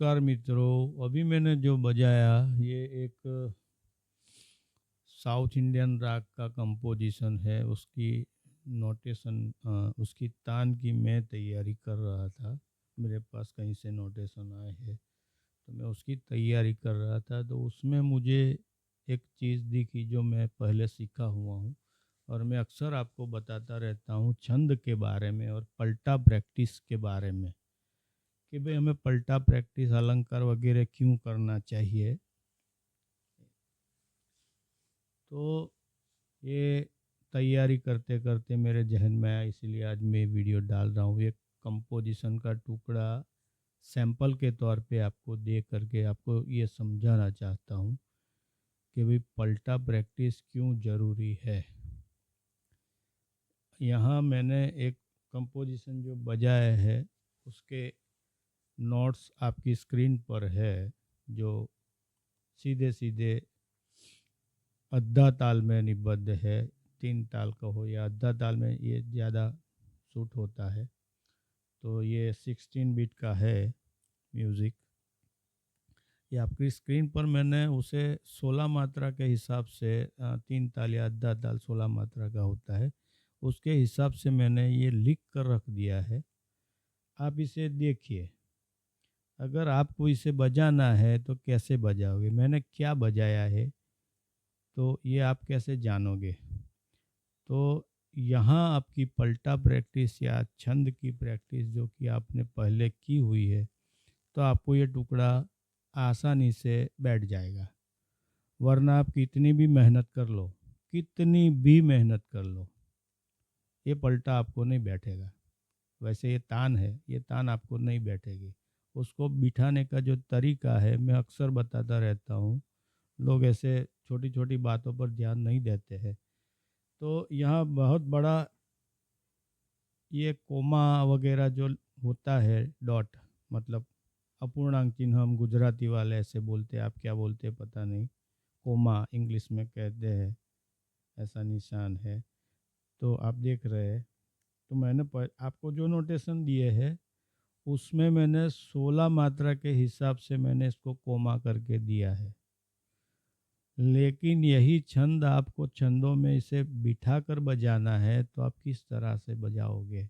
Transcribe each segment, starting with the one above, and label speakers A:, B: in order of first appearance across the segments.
A: नमस्कार मित्रों, अभी मैंने जो बजाया ये एक साउथ इंडियन राग का कंपोजिशन है। उसकी नोटेशन उसकी तान की मैं तैयारी कर रहा था। मेरे पास कहीं से नोटेशन आए हैं तो मैं उसकी तैयारी कर रहा था, तो उसमें मुझे एक चीज़ दिखी जो मैं पहले सीखा हुआ हूँ और मैं अक्सर आपको बताता रहता हूँ छंद के बारे में और पलटा प्रैक्टिस के बारे में कि भाई हमें पलटा प्रैक्टिस अलंकार वगैरह क्यों करना चाहिए। तो ये तैयारी करते करते मेरे जहन में आया, इसीलिए आज मैं वीडियो डाल रहा हूँ। एक कंपोजिशन का टुकड़ा सैंपल के तौर पे आपको दे करके आपको ये समझाना चाहता हूँ कि भाई पलटा प्रैक्टिस क्यों ज़रूरी है। यहाँ मैंने एक कंपोजिशन जो बजाया है उसके नोट्स आपकी स्क्रीन पर है, जो सीधे सीधे अद्धा ताल में निबद्ध है। 3 ताल का हो या अद्धा ताल में ये ज़्यादा सूट होता है। तो ये 16 बीट का है म्यूज़िक। ये आपकी स्क्रीन पर मैंने उसे 16 मात्रा के हिसाब से 3 ताल या अद्धा ताल 16 मात्रा का होता है, उसके हिसाब से मैंने ये लिख कर रख दिया है। आप इसे देखिए, अगर आपको इसे बजाना है तो कैसे बजाओगे, मैंने क्या बजाया है तो ये आप कैसे जानोगे। तो यहाँ आपकी पलटा प्रैक्टिस या छंद की प्रैक्टिस जो कि आपने पहले की हुई है, तो आपको ये टुकड़ा आसानी से बैठ जाएगा। वरना आप कितनी भी मेहनत कर लो, कितनी भी मेहनत कर लो, ये पलटा आपको नहीं बैठेगा। वैसे ये तान है, ये तान आपको नहीं बैठेगी। उसको बिठाने का जो तरीका है मैं अक्सर बताता रहता हूँ। लोग ऐसे छोटी छोटी बातों पर ध्यान नहीं देते हैं। तो यहाँ बहुत बड़ा ये कोमा वगैरह जो होता है, डॉट मतलब अपूर्णांक चिन्ह, हम गुजराती वाले ऐसे बोलते हैं, आप क्या बोलते हैं पता नहीं, कोमा इंग्लिश में कहते हैं, ऐसा निशान है। तो आप देख रहे हैं, तो मैंने आपको जो नोटेशन दिए है उसमें मैंने 16 मात्रा के हिसाब से मैंने इसको कोमा करके दिया है। लेकिन यही छंद आपको छंदों में इसे बिठा कर बजाना है तो आप किस तरह से बजाओगे,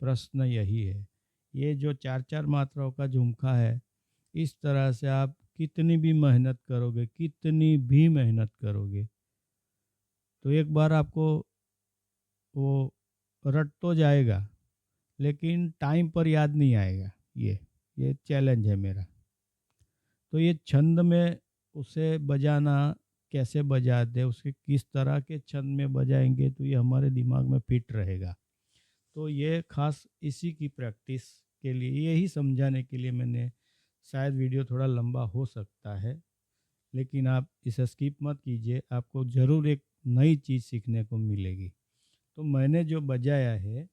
A: प्रश्न यही है। ये जो 4-4 मात्राओं का झुमका है, इस तरह से आप कितनी भी मेहनत करोगे, कितनी भी मेहनत करोगे, तो एक बार आपको वो रट तो जाएगा लेकिन टाइम पर याद नहीं आएगा। ये चैलेंज है मेरा। तो ये छंद में उसे बजाना, कैसे बजाते, उसके किस तरह के छंद में बजाएंगे तो ये हमारे दिमाग में फिट रहेगा। तो ये खास इसी की प्रैक्टिस के लिए, यही समझाने के लिए मैंने, शायद वीडियो थोड़ा लंबा हो सकता है लेकिन आप इसे स्किप मत कीजिए, आपको ज़रूर एक नई चीज़ सीखने को मिलेगी। तो मैंने जो बजाया है,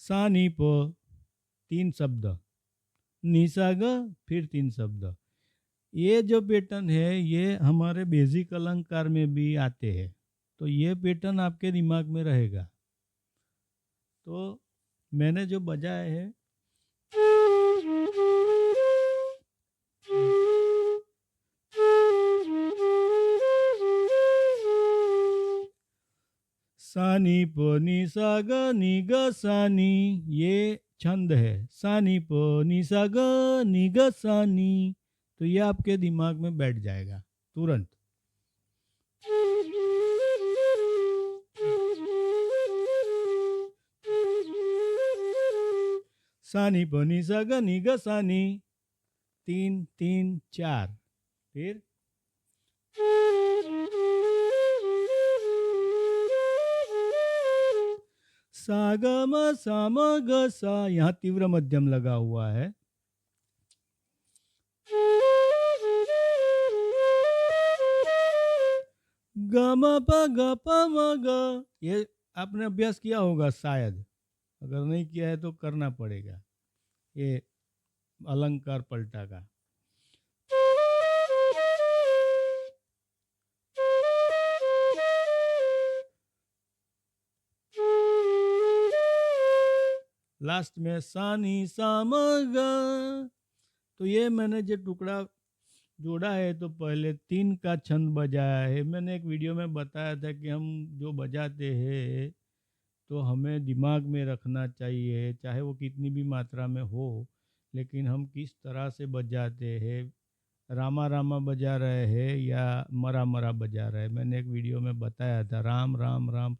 A: सा नी प 3 शब्द, नी सा ग फिर 3 शब्द, ये जो पैटर्न है ये हमारे बेसिक अलंकार में भी आते हैं। तो ये पैटर्न आपके दिमाग में रहेगा। तो मैंने जो बजाया है, सानी प नी सा ग नी ग सा नी, ये छंद है। सानी प नी सा ग नी ग सा नी, तो ये आपके दिमाग में बैठ जाएगा तुरंत। सानी प नी सा ग नी ग सा नी, 3 3 4, फिर सा ग म सा म ग सा, यहाँ तीव्र मध्यम लगा हुआ है। ग म प ग प म ग, ये आपने अभ्यास किया होगा शायद, अगर नहीं किया है तो करना पड़ेगा। ये अलंकार पलटा का। लास्ट में सा नी सा म ग। तो ये मैंने जो टुकड़ा जोड़ा है तो पहले 3 का छंद बजाया है। मैंने एक वीडियो में बताया था कि हम जो बजाते हैं तो हमें दिमाग में रखना चाहिए, चाहे वो कितनी भी मात्रा में हो, लेकिन हम किस तरह से बजाते हैं, रामा रामा बजा रहे हैं या मरा मरा बजा रहे हैं। मैंने एक वीडियो में बताया था, राम राम राम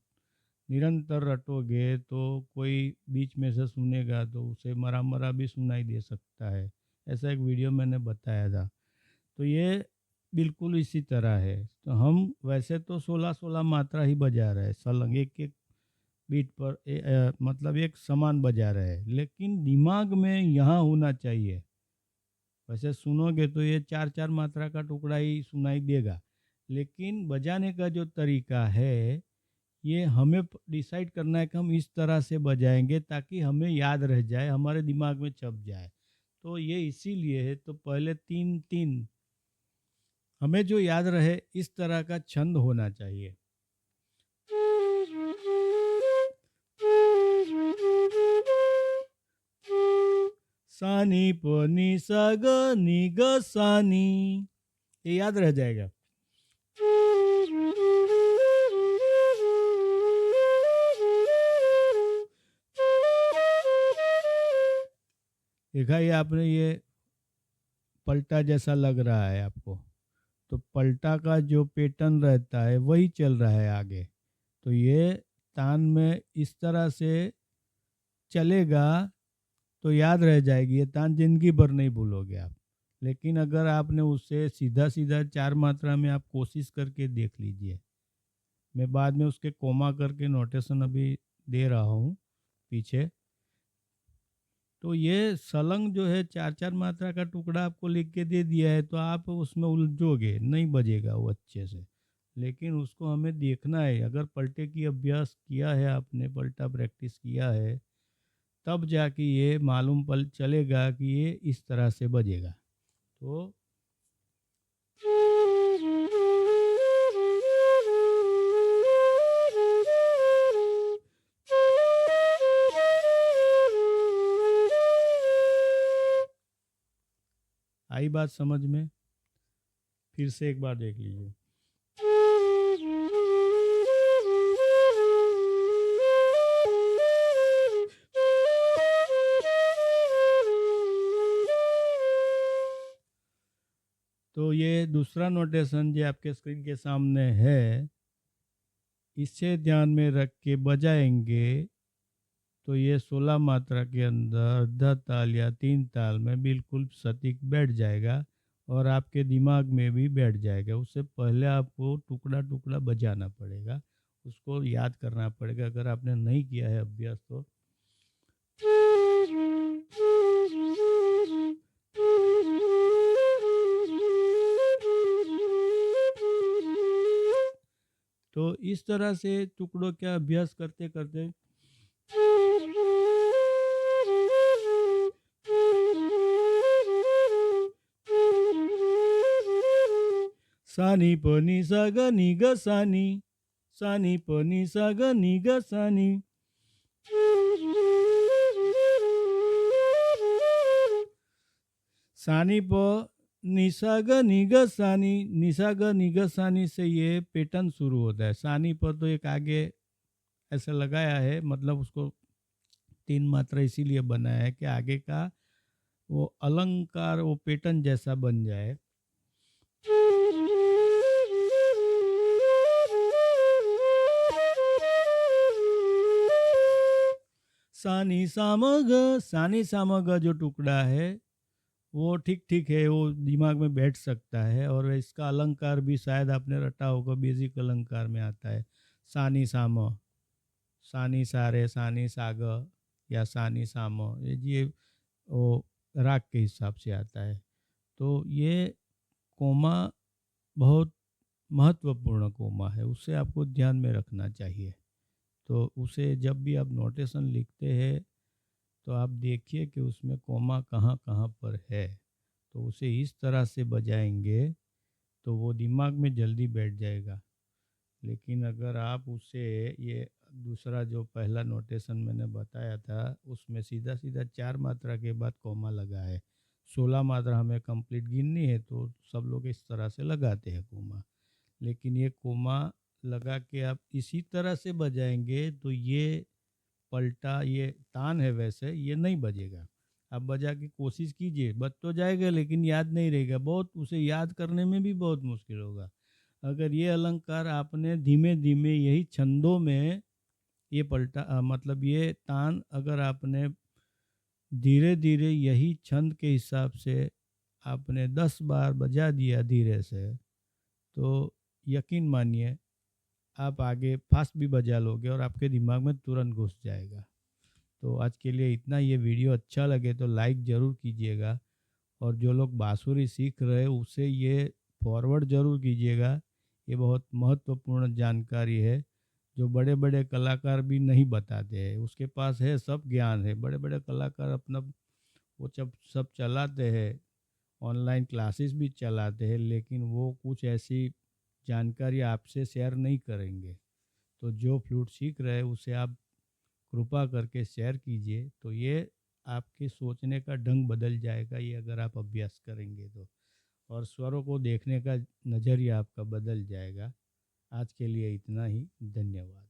A: निरंतर रटोगे तो कोई बीच में से सुनेगा तो उसे मरा मरा भी सुनाई दे सकता है। ऐसा एक वीडियो मैंने बताया था। तो ये बिल्कुल इसी तरह है। तो हम वैसे तो 16-16 मात्रा ही बजा रहे हैं, सलंग एक एक बीट पर मतलब एक समान बजा रहे हैं, लेकिन दिमाग में यहाँ होना चाहिए। वैसे सुनोगे तो ये 4-4 मात्रा का टुकड़ा ही सुनाई देगा, लेकिन बजाने का जो तरीका है ये हमें डिसाइड करना है कि हम इस तरह से बजाएंगे ताकि हमें याद रह जाए, हमारे दिमाग में छप जाए। तो ये इसीलिए है। तो पहले 3-3 हमें जो याद रहे इस तरह का छंद होना चाहिए। सानी पनी सा ग नी ग सानी, ये याद रह जाएगा। देखा ये आपने, ये पलटा जैसा लग रहा है आपको, तो पलटा का जो पैटर्न रहता है वही चल रहा है आगे। तो ये तान में इस तरह से चलेगा तो याद रह जाएगी, ये तान जिंदगी भर नहीं भूलोगे आप। लेकिन अगर आपने उससे सीधा सीधा 4 मात्रा में आप कोशिश करके देख लीजिए, मैं बाद में उसके कोमा करके नोटेशन अभी दे रहा हूँ पीछे। तो ये सलंग जो है 4-4 मात्रा का टुकड़ा आपको लिख के दे दिया है, तो आप उसमें उलझोगे, नहीं बजेगा वो अच्छे से। लेकिन उसको हमें देखना है, अगर पलटे की अभ्यास किया है आपने, पलटा प्रैक्टिस किया है, तब जाके ये मालूम पल चलेगा कि ये इस तरह से बजेगा। तो आई बात समझ में? फिर से एक बार देख लीजिए। तो ये दूसरा नोटेशन जो आपके स्क्रीन के सामने है, इसे ध्यान में रख के बजाएंगे तो ये 16 मात्रा के अंदर अर्धा ताल या 3 ताल में बिल्कुल सटीक बैठ जाएगा और आपके दिमाग में भी बैठ जाएगा। उससे पहले आपको टुकड़ा टुकड़ा बजाना पड़ेगा, उसको याद करना पड़ेगा, अगर आपने नहीं किया है अभ्यास तो। तो इस तरह से टुकड़ों का अभ्यास करते करते सानी पनी सा ग नी ग सानी, सानी पनी सा ग नी ग सानी। सानी प निसा ग नि ग सानी, निसा ग नि ग सानी से ये पैटर्न शुरू होता है। सानी पर तो एक आगे ऐसा लगाया है, मतलब उसको 3 मात्रा इसीलिए बनाया है कि आगे का वो अलंकार वो पैटर्न जैसा बन जाए। सानी सामग, सानी सामग जो टुकड़ा है वो ठीक ठीक है, वो दिमाग में बैठ सकता है। और इसका अलंकार भी शायद आपने रटा होगा, बेसिक अलंकार में आता है सानी साम, सानी सारे, सानी साग या सानी साम, ये वो राग के हिसाब से आता है। तो ये कोमा बहुत महत्वपूर्ण कोमा है, उसे आपको ध्यान में रखना चाहिए। तो उसे जब भी आप नोटेशन लिखते हैं तो आप देखिए कि उसमें कोमा कहाँ कहाँ पर है, तो उसे इस तरह से बजाएंगे तो वो दिमाग में जल्दी बैठ जाएगा। लेकिन अगर आप उसे ये दूसरा जो पहला नोटेशन मैंने बताया था उसमें सीधा सीधा 4 मात्रा के बाद कॉमा लगा है। 16 मात्रा हमें कंप्लीट गिननी है तो सब लोग इस तरह से लगाते हैं कोमा, लेकिन ये कोमा लगा के आप इसी तरह से बजाएंगे तो ये पलटा, ये तान है वैसे ये नहीं बजेगा। आप बजा के कोशिश कीजिए, बज तो जाएगा लेकिन याद नहीं रहेगा, बहुत उसे याद करने में भी बहुत मुश्किल होगा। अगर ये अलंकार आपने धीमे धीमे यही छंदों में ये पलटा मतलब ये तान अगर आपने धीरे धीरे यही छंद के हिसाब से आपने 10 बार बजा दिया धीरे से, तो यकीन मानिए आप आगे फास्ट भी बजा लोगे और आपके दिमाग में तुरंत घुस जाएगा। तो आज के लिए इतना। ये वीडियो अच्छा लगे तो लाइक ज़रूर कीजिएगा, और जो लोग बांसुरी सीख रहे हैं उसे ये फॉरवर्ड ज़रूर कीजिएगा। ये बहुत महत्वपूर्ण जानकारी है जो बड़े बड़े कलाकार भी नहीं बताते हैं। उसके पास है सब ज्ञान है, बड़े बड़े कलाकार अपना वो सब चलाते हैं, ऑनलाइन क्लासेस भी चलाते हैं, लेकिन वो कुछ ऐसी जानकारी आपसे शेयर नहीं करेंगे। तो जो फ्लूट सीख रहे हैं उसे आप कृपा करके शेयर कीजिए, तो ये आपके सोचने का ढंग बदल जाएगा ये अगर आप अभ्यास करेंगे तो, और स्वरों को देखने का नज़रिया आपका बदल जाएगा। आज के लिए इतना ही, धन्यवाद।